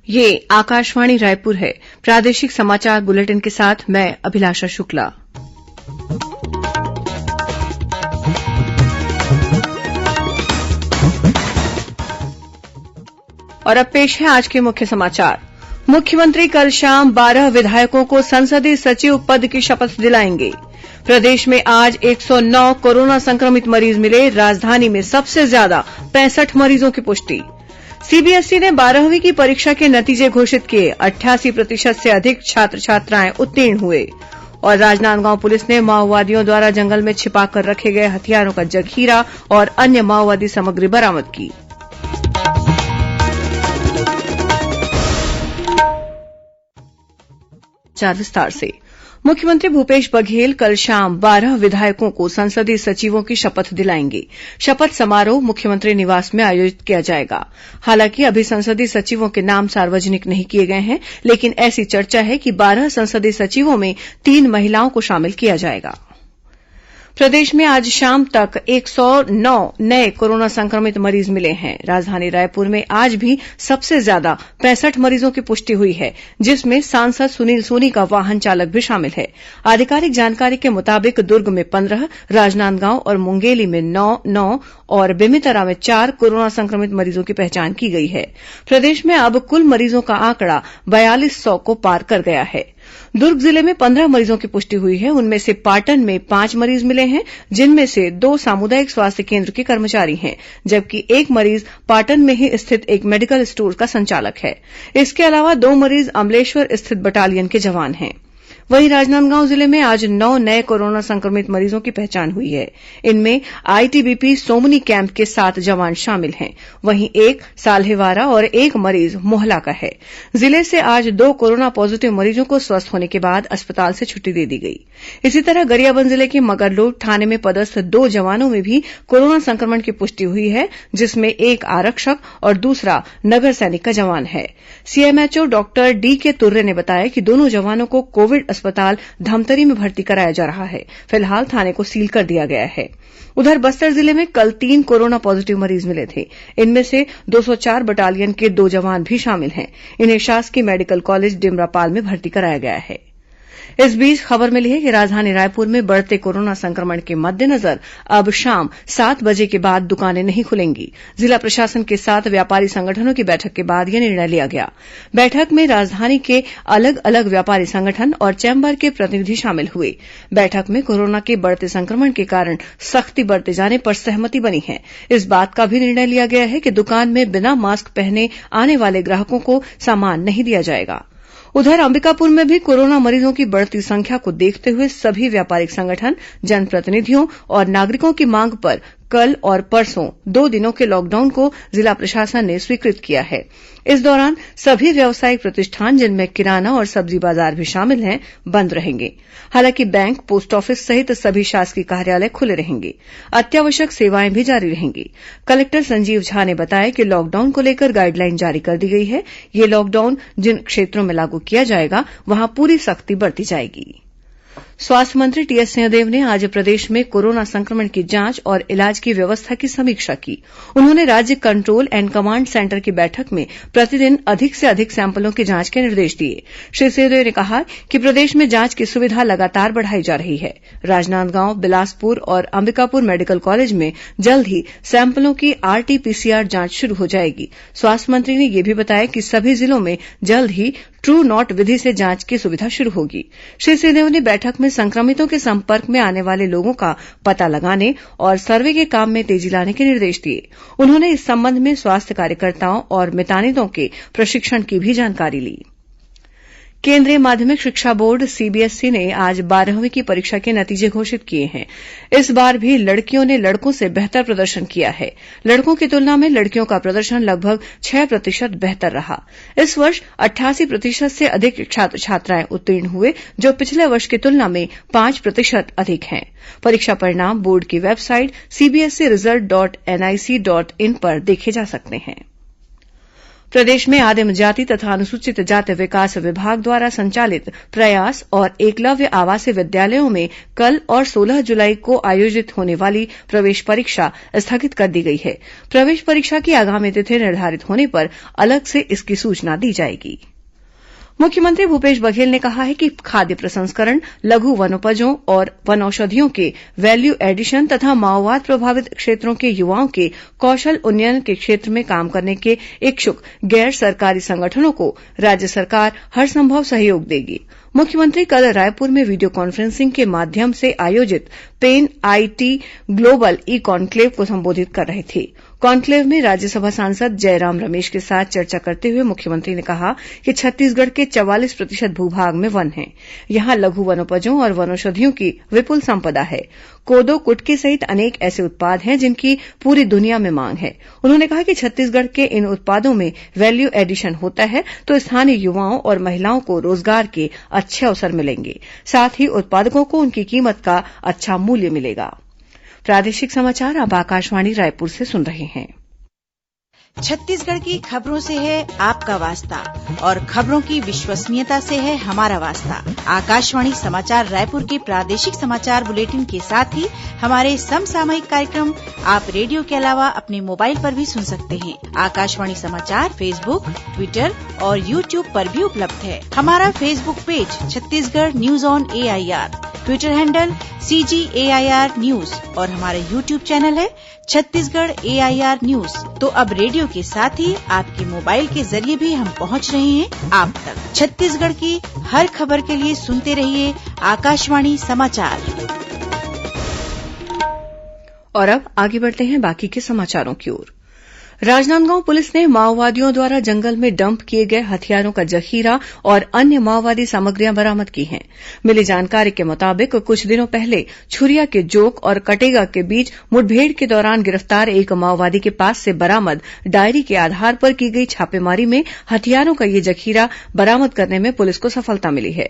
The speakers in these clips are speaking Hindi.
ये आकाशवाणी रायपुर है। प्रादेशिक समाचार बुलेटिन के साथ मैं अभिलाषा शुक्ला। और अब पेश है आज के मुख्य समाचार। मुख्यमंत्री कल शाम 12 विधायकों को संसदीय सचिव पद की शपथ दिलाएंगे। प्रदेश में आज 109 कोरोना संक्रमित मरीज मिले। राजधानी में सबसे ज्यादा 65 मरीजों की पुष्टि। सीबीएसई ने 12वीं की परीक्षा के नतीजे घोषित किए। 88% से अधिक छात्र छात्राएं उत्तीर्ण हुए। और राजनांदगांव पुलिस ने माओवादियों द्वारा जंगल में छिपाकर रखे गए हथियारों का जखीरा और अन्य माओवादी सामग्री बरामद की। मुख्यमंत्री भूपेश बघेल कल शाम 12 विधायकों को संसदीय सचिवों की शपथ दिलाएंगे। शपथ समारोह मुख्यमंत्री निवास में आयोजित किया जाएगा। हालांकि अभी संसदीय सचिवों के नाम सार्वजनिक नहीं किए गए हैं, लेकिन ऐसी चर्चा है कि 12 संसदीय सचिवों में 3 महिलाओं को शामिल किया जाएगा। प्रदेश में आज शाम तक 109 नए कोरोना संक्रमित मरीज मिले हैं। राजधानी रायपुर में आज भी सबसे ज्यादा 65 मरीजों की पुष्टि हुई है, जिसमें सांसद सुनील सोनी का वाहन चालक भी शामिल है। आधिकारिक जानकारी के मुताबिक दुर्ग में 15, राजनांदगांव और मुंगेली में 9 और बेमेतरा में 4 कोरोना संक्रमित मरीजों की पहचान की गई है। प्रदेश में अब कुल मरीजों का आंकड़ा 4200 को पार कर गया है। दुर्ग जिले में 15 मरीजों की पुष्टि हुई है। उनमें से पाटन में 5 मरीज मिले हैं, जिनमें से 2 सामुदायिक स्वास्थ्य केन्द्र के कर्मचारी हैं, जबकि 1 मरीज पाटन में ही स्थित एक मेडिकल स्टोर का संचालक है। इसके अलावा 2 मरीज अमलेश्वर स्थित बटालियन के जवान हैं। वहीं राजनांदगांव जिले में आज 9 नए कोरोना संक्रमित मरीजों की पहचान हुई है। इनमें आईटीबीपी सोमनी कैंप के 7 जवान शामिल हैं। वहीं 1 साल्हेवारा और 1 मरीज मोहला का है। जिले से आज 2 कोरोना पॉजिटिव मरीजों को स्वस्थ होने के बाद अस्पताल से छुट्टी दे दी गई। इसी तरह गरियाबंद जिले के मगरलोड थाने में पदस्थ 2 जवानों में भी कोरोना संक्रमण की पुष्टि हुई है, जिसमें 1 आरक्षक और दूसरा नगर सैनिक का जवान है। सीएमएचओ डॉक्टर डीके तुर्रे ने बताया कि दोनों जवानों को कोविड अस्पताल धमतरी में भर्ती कराया जा रहा है। फिलहाल थाने को सील कर दिया गया है। उधर बस्तर जिले में कल 3 कोरोना पॉजिटिव मरीज मिले थे। इनमें से 204 बटालियन के 2 जवान भी शामिल हैं। इन्हें शासकीय मेडिकल कॉलेज डिमरापाल में भर्ती कराया गया है। इस बीच खबर मिली है कि राजधानी रायपुर में बढ़ते कोरोना संक्रमण के मद्देनजर अब शाम 7 बजे के बाद दुकानें नहीं खुलेंगी। जिला प्रशासन के साथ व्यापारी संगठनों की बैठक के बाद यह निर्णय लिया गया। बैठक में राजधानी के अलग अलग व्यापारी संगठन और चैम्बर के प्रतिनिधि शामिल हुए। बैठक में कोरोना के बढ़ते संक्रमण के कारण सख्ती बरते जाने पर सहमति बनी है। इस बात का भी निर्णय लिया गया है कि दुकान में बिना मास्क पहने आने वाले ग्राहकों को सामान नहीं दिया जाएगा। उधर अंबिकापुर में भी कोरोना मरीजों की बढ़ती संख्या को देखते हुए सभी व्यापारिक संगठन, जनप्रतिनिधियों और नागरिकों की मांग पर कल और परसों 2 दिनों के लॉकडाउन को जिला प्रशासन ने स्वीकृत किया है। इस दौरान सभी व्यावसायिक प्रतिष्ठान, जिनमें किराना और सब्जी बाजार भी शामिल हैं, बंद रहेंगे। हालांकि बैंक, पोस्ट ऑफिस सहित सभी शासकीय कार्यालय खुले रहेंगे। अत्यावश्यक सेवाएं भी जारी रहेंगी। कलेक्टर संजीव झा ने बताया कि लॉकडाउन को लेकर गाइडलाइन जारी कर दी गई है। ये लॉकडाउन जिन क्षेत्रों में लागू किया जाएगा, वहां पूरी सख्ती बरती जाएगी। स्वास्थ्य मंत्री टीएस सिंहदेव ने आज प्रदेश में कोरोना संक्रमण की जांच और इलाज की व्यवस्था की समीक्षा की। उन्होंने राज्य कंट्रोल एंड कमांड सेंटर की बैठक में प्रतिदिन अधिक से अधिक सैंपलों की जांच के निर्देश दिए। श्री सिंहदेव ने कहा कि प्रदेश में जांच की सुविधा लगातार बढ़ाई जा रही है। राजनांदगांव, बिलासपुर और अंबिकापुर मेडिकल कॉलेज में जल्द ही सैंपलों की आरटीपीसीआर जांच शुरू हो जाएगी। स्वास्थ्य मंत्री ने यह भी बताया कि सभी जिलों में जल्द ही ट्रू नॉट विधि से जांच की सुविधा शुरू होगी। श्री सिंहदेव ने बैठक में संक्रमितों के संपर्क में आने वाले लोगों का पता लगाने और सर्वे के काम में तेजी लाने के निर्देश दिए। उन्होंने इस संबंध में स्वास्थ्य कार्यकर्ताओं और मितानिनों के प्रशिक्षण की भी जानकारी ली। केंद्रीय माध्यमिक शिक्षा बोर्ड सीबीएसई ने आज 12वीं की परीक्षा के नतीजे घोषित किए हैं। इस बार भी लड़कियों ने लड़कों से बेहतर प्रदर्शन किया है। लड़कों की तुलना में लड़कियों का प्रदर्शन लगभग 6% बेहतर रहा। इस वर्ष 88% से अधिक छात्र छात्राएं उत्तीर्ण हुए, जो पिछले वर्ष की तुलना में 5% अधिक हैं। परीक्षा परिणाम बोर्ड की वेबसाइट cbseriresult.nic.in पर देखे जा सकते हैं। प्रदेश में आदिम जाति तथा अनुसूचित जाति विकास विभाग द्वारा संचालित प्रयास और एकलव्य आवासीय विद्यालयों में कल और 16 जुलाई को आयोजित होने वाली प्रवेश परीक्षा स्थगित कर दी गई है। प्रवेश परीक्षा की आगामी तिथि निर्धारित होने पर अलग से इसकी सूचना दी जाएगी। मुख्यमंत्री भूपेश बघेल ने कहा है कि खाद्य प्रसंस्करण, लघु वनोपजों और वनौषधियों के वैल्यू एडिशन तथा माओवाद प्रभावित क्षेत्रों के युवाओं के कौशल उन्नयन के क्षेत्र में काम करने के इच्छुक गैर सरकारी संगठनों को राज्य सरकार हरसंभव सहयोग देगी। मुख्यमंत्री कल रायपुर में वीडियो कॉन्फ्रेंसिंग के माध्यम से आयोजित pan IIT global e conclave को संबोधित कर रहे थे। कॉन्क्लेव में राज्यसभा सांसद जयराम रमेश के साथ चर्चा करते हुए मुख्यमंत्री ने कहा कि छत्तीसगढ़ के 44% भूभाग में वन है। यहां लघु वनोपजों और वनौषधियों की विपुल संपदा है। कोदो, कुटकी सहित अनेक ऐसे उत्पाद हैं जिनकी पूरी दुनिया में मांग है। उन्होंने कहा कि छत्तीसगढ़ के इन उत्पादों में वैल्यू एडिशन होता है तो स्थानीय युवाओं और महिलाओं को रोजगार के अच्छे अवसर मिलेंगे। साथ ही उत्पादकों को उनकी कीमत का अच्छा मूल्य मिलेगा। प्रादेशिक समाचार आप आकाशवाणी रायपुर से सुन रहे हैं। छत्तीसगढ़ की खबरों से है आपका वास्ता और खबरों की विश्वसनीयता से है हमारा वास्ता। आकाशवाणी समाचार रायपुर के प्रादेशिक समाचार बुलेटिन के साथ ही हमारे समसामयिक कार्यक्रम आप रेडियो के अलावा अपने मोबाइल पर भी सुन सकते हैं। आकाशवाणी समाचार फेसबुक, ट्विटर और यूट्यूब पर भी उपलब्ध है। हमारा Facebook page Chhattisgarh news on AIR, Twitter handle CGAIR news और हमारा यूट्यूब चैनल है छत्तीसगढ़ AIR न्यूज। तो अब रेडियो के साथ ही आपके मोबाइल के जरिए भी हम पहुंच रहे हैं आप तक। छत्तीसगढ़ की हर खबर के लिए सुनते रहिए आकाशवाणी समाचार। और अब आगे बढ़ते हैं बाकी के समाचारों की ओर। राजनांदगांव पुलिस ने माओवादियों द्वारा जंगल में डंप किए गए हथियारों का जखीरा और अन्य माओवादी सामग्रियां बरामद की हैं। मिली जानकारी के मुताबिक कुछ दिनों पहले छुरिया के जोक और कटेगा के बीच मुठभेड़ के दौरान गिरफ्तार एक माओवादी के पास से बरामद डायरी के आधार पर की गई छापेमारी में हथियारों का यह जखीरा बरामद करने में पुलिस को सफलता मिली है।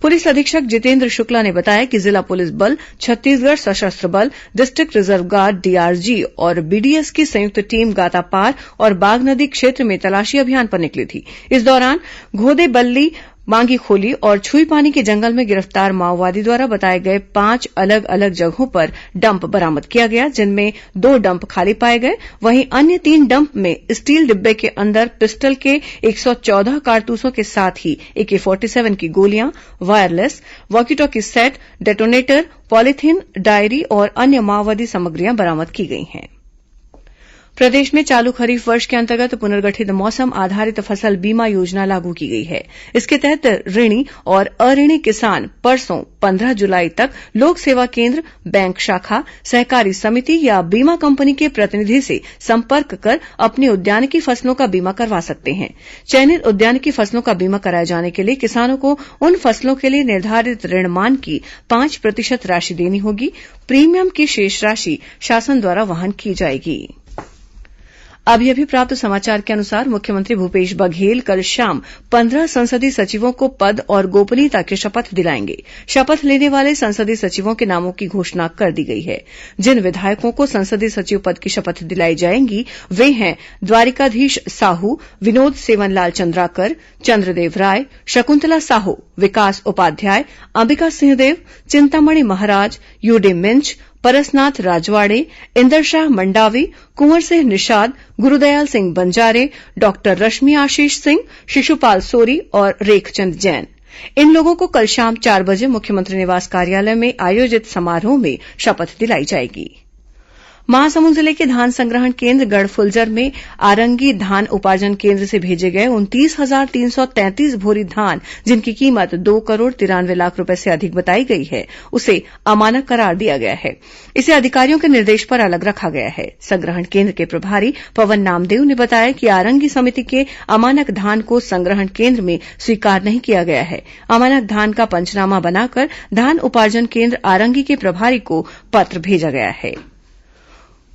पुलिस अधीक्षक जितेंद्र शुक्ला ने बताया कि जिला पुलिस बल, छत्तीसगढ़ सशस्त्र बल, डिस्ट्रिक्ट रिजर्व गार्ड DRG और BDS की संयुक्त टीम गातापार और बाघ नदी क्षेत्र में तलाशी अभियान पर निकली थी। इस दौरान घोदे बल्ली, मांगी खोली और छुईपानी के जंगल में गिरफ्तार माओवादी द्वारा बताए गए 5 अलग अलग जगहों पर डंप बरामद किया गया, जिनमें 2 डंप खाली पाए गए। वहीं अन्य 3 डंप में स्टील डिब्बे के अंदर पिस्टल के 114 कारतूसों के साथ ही AK-47 की गोलियां, wireless, walkie talkie set, detonator, polythene, diary और अन्य माओवादी सामग्रियां बरामद की गई हैं। प्रदेश में चालू खरीफ वर्ष के अंतर्गत पुनर्गठित मौसम आधारित फसल बीमा योजना लागू की गई है। इसके तहत ऋणी और अऋणी किसान परसों 15 जुलाई तक लोक सेवा केंद्र, बैंक शाखा, सहकारी समिति या बीमा कंपनी के प्रतिनिधि से संपर्क कर अपनी उद्यानिकी फसलों का बीमा करवा सकते हैं। चयनित उद्यानिकी फसलों का बीमा कराए जाने के लिए किसानों को उन फसलों के लिए निर्धारित ऋणमान की 5% राशि देनी होगी। प्रीमियम की शेष राशि शासन द्वारा वहन की जाएगी। अभी अभी प्राप्त समाचार के अनुसार मुख्यमंत्री भूपेश बघेल कल शाम 15 संसदीय सचिवों को पद और गोपनीयता की शपथ दिलाएंगे। शपथ लेने वाले संसदीय सचिवों के नामों की घोषणा कर दी गई है। जिन विधायकों को संसदीय सचिव पद की शपथ दिलाई जाएगी वे हैं द्वारिकाधीश साहू, विनोद सेवनलाल चंद्राकर, चंद्रदेव राय, शकुंतला साहू, विकास उपाध्याय, अंबिका सिंहदेव, चिंतामणि महाराज, यूडी मिंच, परसनाथ राजवाड़े, इंदरशाह मंडावी, कुंवर सिंह निषाद, गुरुदयाल सिंह बंजारे, डॉक्टर रश्मि आशीष सिंह, शिशुपाल सोरी और रेखचंद जैन। इन लोगों को कल शाम 4 बजे मुख्यमंत्री निवास कार्यालय में आयोजित समारोह में शपथ दिलाई जाएगी। महासमुंद जिले के धान संग्रहण केन्द्र गढ़फुलजर में आरंगी धान उपार्जन केन्द्र से भेजे गए 29,333 भोरी धान, जिनकी कीमत 2 करोड़ 93 लाख रुपए से अधिक बताई गई है, उसे अमानक करार दिया गया है। इसे अधिकारियों के निर्देश पर अलग रखा गया है। संग्रहण केन्द्र के प्रभारी पवन नामदेव ने बताया कि आरंगी समिति के अमानक धान को संग्रहण केन्द्र में स्वीकार नहीं किया गया है। अमानक धान का पंचनामा बनाकर धान उपार्जन केन्द्र आरंगी के प्रभारी को पत्र भेजा गया है।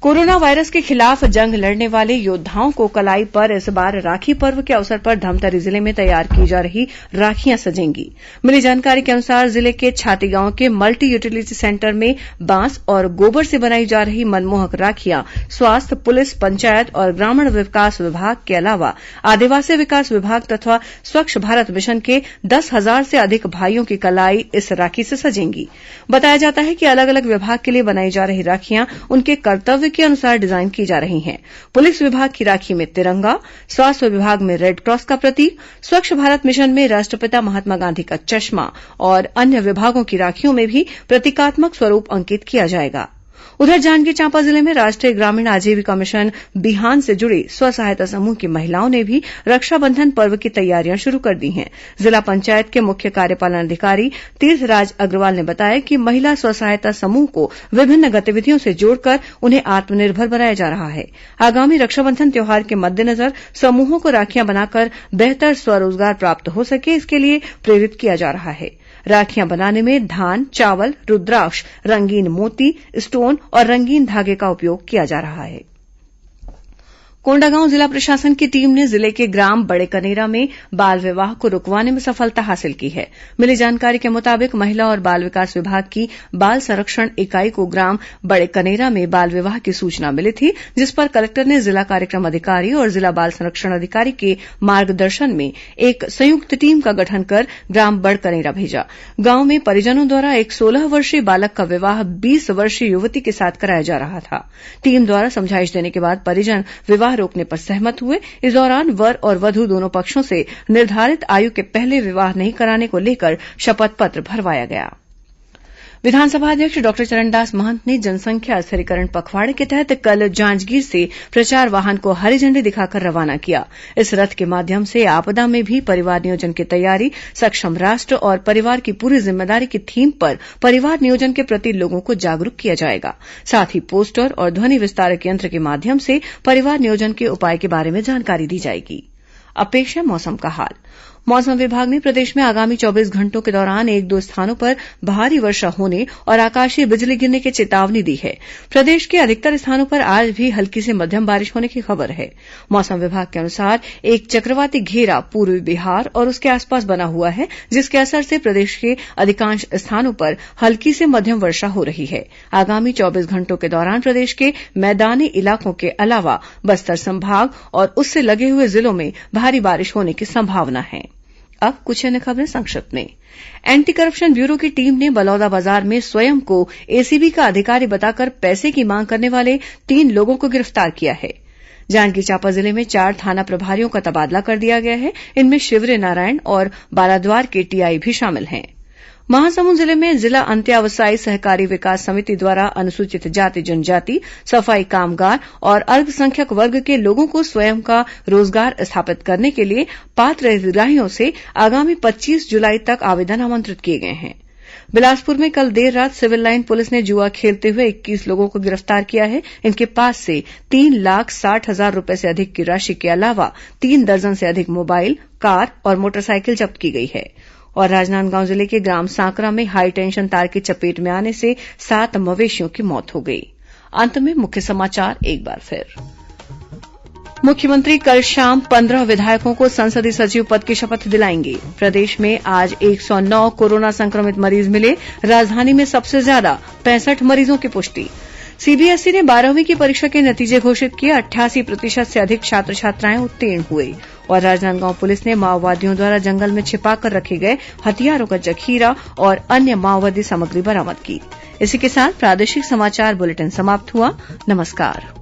कोरोना वायरस के खिलाफ जंग लड़ने वाले योद्धाओं को कलाई पर इस बार राखी पर्व के अवसर पर धमतरी जिले में तैयार की जा रही राखियां सजेंगी। मिली जानकारी के अनुसार जिले के छाती गांव के मल्टी यूटिलिटी सेंटर में बांस और गोबर से बनाई जा रही मनमोहक राखियां स्वास्थ्य, पुलिस, पंचायत और ग्रामीण विकास विभाग के अलावा आदिवासी विकास विभाग तथा स्वच्छ भारत मिशन के 10,000 से अधिक भाइयों की कलाई इस राखी से सजेंगी। बताया जाता है कि अलग अलग विभाग के लिए बनाई जा रही राखियां उनके कर्तव्य के अनुसार डिजाइन की जा रही हैं। पुलिस विभाग की राखी में तिरंगा, स्वास्थ्य विभाग में रेड क्रॉस का प्रतीक, स्वच्छ भारत मिशन में राष्ट्रपिता महात्मा गांधी का चश्मा और अन्य विभागों की राखियों में भी प्रतीकात्मक स्वरूप अंकित किया जाएगा। उधर जांजगीर चांपा जिले में राष्ट्रीय ग्रामीण आजीविका मिशन बिहान से जुड़ी स्व सहायता समूह की महिलाओं ने भी रक्षाबंधन पर्व की तैयारियां शुरू कर दी हैं। जिला पंचायत के मुख्य कार्यपालन अधिकारी तीर्थराज अग्रवाल ने बताया कि महिला स्व सहायता समूह को विभिन्न गतिविधियों से जोड़कर उन्हें आत्मनिर्भर बनाया जा रहा है। आगामी रक्षाबंधन त्यौहार के मद्देनजर समूहों को राखियां बनाकर बेहतर स्वरोजगार प्राप्त हो सके, इसके लिए प्रेरित किया जा रहा है। राखियां बनाने में धान, चावल, रुद्राक्ष, रंगीन मोती, स्टोन और रंगीन धागे का उपयोग किया जा रहा है। कोंडागांव जिला प्रशासन की टीम ने जिले के ग्राम बड़े कनेरा में बाल विवाह को रुकवाने में सफलता हासिल की है। मिली जानकारी के मुताबिक महिला और बाल विकास विभाग की बाल संरक्षण इकाई को ग्राम बड़े कनेरा में बाल विवाह की सूचना मिली थी, जिस पर कलेक्टर ने जिला कार्यक्रम अधिकारी और जिला बाल संरक्षण अधिकारी के मार्गदर्शन में एक संयुक्त टीम का गठन कर ग्राम बड़ कनेरा भेजा। गांव में परिजनों द्वारा एक 16 वर्षीय बालक का विवाह 20 वर्षीय युवती के साथ कराया जा रहा था। टीम द्वारा समझाइश देने के बाद परिजन विवाह रोकने पर सहमत हुए। इस दौरान वर और वधू दोनों पक्षों से निर्धारित आयु के पहले विवाह नहीं कराने को लेकर शपथ पत्र भरवाया गया। विधानसभा अध्यक्ष डॉक्टर चरणदास महंत ने जनसंख्या स्थिरीकरण पखवाड़े के तहत कल जांजगीर से प्रचार वाहन को हरी झंडी दिखाकर रवाना किया। इस रथ के माध्यम से आपदा में भी परिवार नियोजन की तैयारी, सक्षम राष्ट्र और परिवार की पूरी जिम्मेदारी की थीम पर परिवार नियोजन के प्रति लोगों को जागरूक किया जाएगा। साथ ही पोस्टर और ध्वनि विस्तारक यंत्र के माध्यम से परिवार नियोजन के उपाय के बारे में जानकारी दी जाएगी। अब पेश है मौसम का हाल। मौसम विभाग ने प्रदेश में आगामी 24 घंटों के दौरान 1-2 स्थानों पर भारी वर्षा होने और आकाशीय बिजली गिरने की चेतावनी दी है। प्रदेश के अधिकतर स्थानों पर आज भी हल्की से मध्यम बारिश होने की खबर है। मौसम विभाग के अनुसार एक चक्रवाती घेरा पूर्वी बिहार और उसके आसपास बना हुआ है, जिसके असर से प्रदेश के अधिकांश स्थानों पर हल्की से मध्यम वर्षा हो रही है। आगामी 24 घंटों के दौरान प्रदेश के मैदानी इलाकों के अलावा बस्तर संभाग और उससे लगे हुए जिलों में भारी बारिश होने की संभावना है। अब कुछ अन्य खबरें संक्षिप्त में। एंटी करप्शन ब्यूरो की टीम ने बलौदाबाजार में स्वयं को एसीबी का अधिकारी बताकर पैसे की मांग करने वाले 3 लोगों को गिरफ्तार किया है। जांजगीर चांपा जिले में 4 थाना प्रभारियों का तबादला कर दिया गया है। इनमें शिवरे नारायण और बालाद्वार के टीआई भी शामिल हैं। महासमुंद जिले में जिला अंत्यावसायी सहकारी विकास समिति द्वारा अनुसूचित जाति जनजाति, सफाई कामगार और अल्पसंख्यक वर्ग के लोगों को स्वयं का रोजगार स्थापित करने के लिए पात्र हितग्राहियों से आगामी 25 जुलाई तक आवेदन आमंत्रित किए गए हैं। बिलासपुर में कल देर रात सिविल लाइन पुलिस ने जुआ खेलते हुए 21 लोगों को गिरफ्तार किया है। इनके पास से 3,60,000 रूपये से अधिक की राशि के अलावा 3 दर्जन से अधिक मोबाइल, कार और मोटरसाइकिल जब्त की गई है। और राजनांदगांव जिले के ग्राम सांकरा में हाई टेंशन तार की चपेट में आने से 7 मवेशियों की मौत हो गई। अंत में मुख्य समाचार एक बार फिर। मुख्यमंत्री कल शाम 15 विधायकों को संसदीय सचिव पद की शपथ दिलाएंगे। प्रदेश में आज 109 कोरोना संक्रमित मरीज मिले। राजधानी में सबसे ज्यादा 65 मरीजों की पुष्टि। सीबीएसई ने 12वीं की परीक्षा के नतीजे घोषित किए। 88% से अधिक छात्र छात्राएं उत्तीर्ण हुए। और राजनांदगांव पुलिस ने माओवादियों द्वारा जंगल में छिपाकर रखे गए हथियारों का जखीरा और अन्य माओवादी सामग्री बरामद की। इसी के साथ प्रादेशिक समाचार बुलेटिन समाप्त हुआ। नमस्कार।